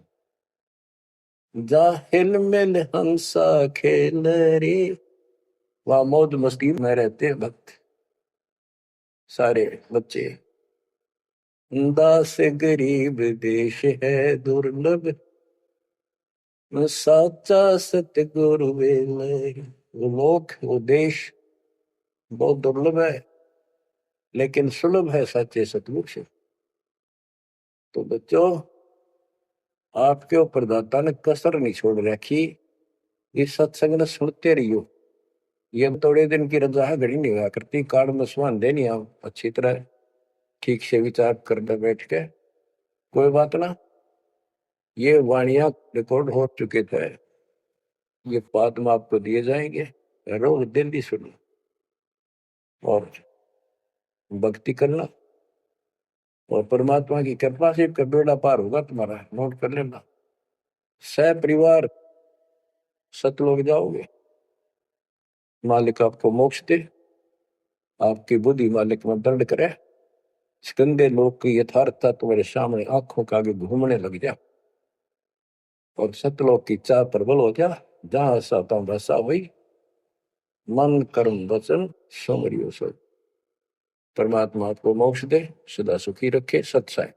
जा हिल मिल हंसा खेल रे। वहां मौज मस्ती में रहते हैं भक्त, सारे बच्चे। दास गरीब देश है दुर्लभ, साचा सतगुरु बेल रे। वो लोक, वो देश बहुत दुर्लभ है, लेकिन सुलभ है सच्चे सतगुरु से। तो बच्चों, आपके ऊपर दाता ने कसर नहीं छोड़ रखी। इस सत्संग ने सुनते रहियो। ये थोड़े दिन की रजा है, घड़ी नहीं हुआ करती। काल में सुहान देनी आप अच्छी तरह ठीक से विचार करने बैठ के। कोई बात ना, ये वाणियां रिकॉर्ड हो चुके थे, ये बाद में आपको दिए जाएंगे। रोज दिल्ली सुनो और भक्ति करना, और परमात्मा की कृपा से का बेड़ा पार होगा तुम्हारा। नोट कर लेना, सह परिवार सतलोक जाओगे। मालिक आपको मोक्ष दे, आपकी बुद्धि मालिक में दंड करे। गंदे लोग की यथार्थता तुम्हारे सामने आंखों के आगे घूमने लग जा, और सतलोक की चाह प्रबल हो जा। जहां साता भाषा हुई, मन कर्म वचन समरियो सब। परमात्मा आपको मोक्ष दे, सदा सुखी रखे। सत्साई।